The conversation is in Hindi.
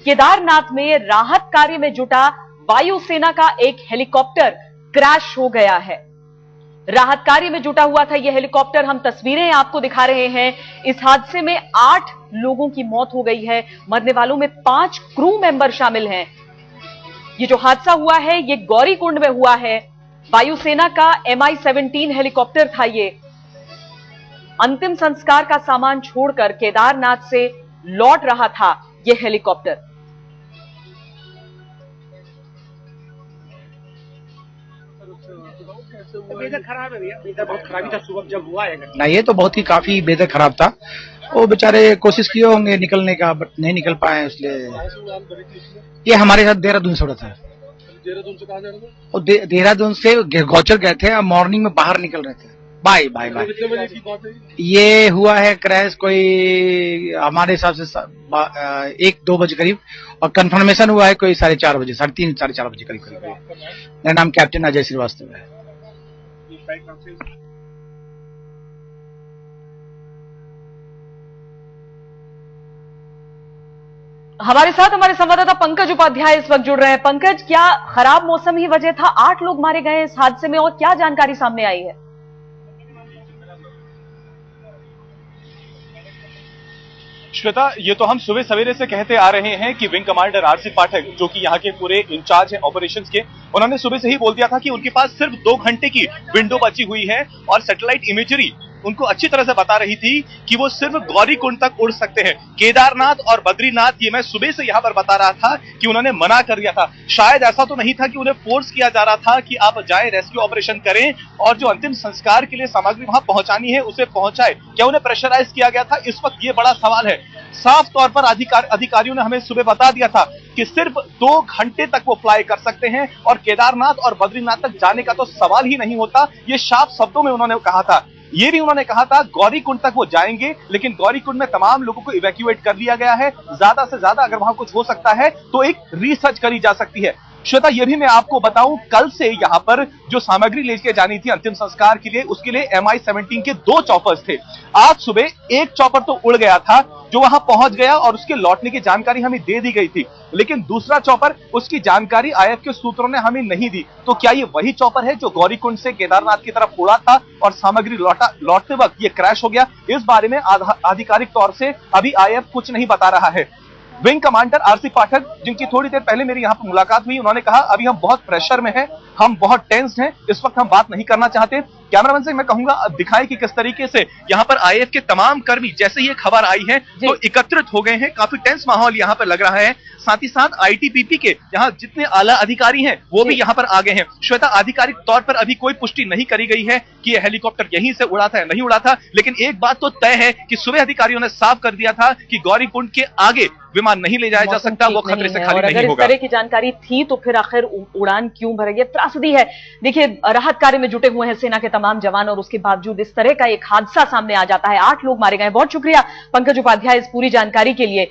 केदारनाथ में राहत कार्य में जुटा वायुसेना का एक हेलीकॉप्टर क्रैश हो गया है। राहत कार्य में जुटा हुआ था यह हेलीकॉप्टर। हम तस्वीरें आपको दिखा रहे हैं। इस हादसे में 8 लोगों की मौत हो गई है। मरने वालों में 5 क्रू मेंबर शामिल हैं। ये जो हादसा हुआ है ये गौरीकुंड में हुआ है। वायुसेना का MI-17 हेलीकॉप्टर था ये। अंतिम संस्कार का सामान छोड़कर केदारनाथ से लौट रहा था यह हेलीकॉप्टर। बेहद खराब है भैया, बेहद बहुत खराबी था सुबह जब हुआ है ना। ये तो बहुत ही काफी बेहद खराब था। वो बेचारे कोशिश किए होंगे निकलने का, बट नहीं निकल पाए। इसलिए ये हमारे साथ देहरादून से उड़ा था। देहरादून से कहाँ जा रहे थे? और देहरादून से गौचर गए थे और मॉर्निंग में बाहर निकल रहे थे। Bye bye bye. कितने बजे की बात है? ये हुआ है क्रैश कोई हमारे हिसाब से 1-2 बजे करीब, और कंफर्मेशन हुआ है कोई 4:30 बजे, 3:30 4:30 बजे करीब करीब। मेरा नाम कैप्टन अजय श्रीवास्तव है। हमारे साथ हमारे संवाददाता पंकज उपाध्याय इस वक्त जुड़ रहे हैं। पंकज, क्या खराब मौसम ही वजह था? 8 लोग मारे गए इस हादसे में, और क्या जानकारी सामने आई है? श्वेता, ये तो हम सुबह सवेरे से कहते आ रहे हैं कि विंग कमांडर आरसी पाठक, जो कि यहाँ के पूरे इंचार्ज हैं ऑपरेशंस के, उन्होंने सुबह से ही बोल दिया था कि उनके पास सिर्फ 2 घंटे की विंडो बची हुई है और सैटेलाइट इमेजरी उनको अच्छी तरह से बता रही थी कि वो सिर्फ गौरीकुंड तक उड़ सकते हैं। केदारनाथ और बद्रीनाथ, ये मैं सुबह से यहाँ पर बता रहा था कि उन्होंने मना कर दिया था। शायद ऐसा तो नहीं था कि उन्हें फोर्स किया जा रहा था कि आप जाएं, रेस्क्यू ऑपरेशन करें और जो अंतिम संस्कार के लिए सामग्री वहां पहुंचानी है उसे पहुंचाए। क्या उन्हें प्रेशराइज किया गया था? इस वक्त ये बड़ा सवाल है। साफ तौर पर अधिकारियों ने हमें सुबह बता दिया था कि सिर्फ 2 घंटे तक वो फ्लाई कर सकते हैं और केदारनाथ और बद्रीनाथ तक जाने का तो सवाल ही नहीं होता। ये साफ शब्दों में उन्होंने कहा था। ये भी उन्होंने कहा था गौरीकुंड तक वो जाएंगे, लेकिन गौरीकुंड में तमाम लोगों को इवैक्यूएट कर दिया गया है। ज्यादा से ज्यादा अगर वहां कुछ हो सकता है तो एक रिसर्च करी जा सकती है। श्वेता, ये भी मैं आपको बताऊं, कल से यहाँ पर जो सामग्री लेके जानी थी अंतिम संस्कार के लिए, उसके लिए MI-17 के 2 चॉपर्स थे। आज सुबह एक चॉपर तो उड़ गया था जो वहां पहुंच गया और उसके लौटने की जानकारी हमें दे दी गई थी, लेकिन दूसरा चॉपर, उसकी जानकारी IAF के सूत्रों ने हमें नहीं दी। तो क्या ये वही चॉपर है जो गौरीकुंड से केदारनाथ की तरफ उड़ा था और सामग्री लौटते वक्त ये क्रैश हो गया? इस बारे में आधिकारिक तौर से अभी IAF कुछ नहीं बता रहा है। विंग कमांडर आरसी पाठक, जिनकी थोड़ी देर पहले मेरी यहाँ पर मुलाकात हुई, उन्होंने कहा अभी हम बहुत प्रेशर में हैं, हम बहुत टेंस्ड हैं, इस वक्त हम बात नहीं करना चाहते। कैमरामैन से मैं कहूंगा अब दिखाएं कि किस तरीके से यहाँ पर IAF के तमाम कर्मी, जैसे ही ये खबर आई है तो एकत्रित हो गए हैं। काफी टेंस माहौल यहाँ पर लग रहा है। साथ ही साथ ITBP के यहाँ जितने आला अधिकारी हैं वो भी यहाँ पर आ गए हैं। श्वेता, आधिकारिक तौर पर अभी कोई पुष्टि नहीं करी गई है कि यह हेलीकॉप्टर यहीं से उड़ा था या नहीं उड़ा था, लेकिन एक बात तो तय है कि सुबह अधिकारियों ने साफ कर दिया था कि गौरीकुंड के आगे विमान नहीं ले जाया जा सकता, वो खतरे से खाली नहीं होगा। अगर इस तरह की जानकारी थी तो फिर आखिर उड़ान क्यों भरी? ये त्रासदी है। देखिए, राहत कार्य में जुटे हुए हैं सेना के तमाम जवान, और उसके बावजूद इस तरह का एक हादसा सामने आ जाता है। 8 लोग मारे गए। बहुत शुक्रिया पंकज उपाध्याय इस पूरी जानकारी के लिए।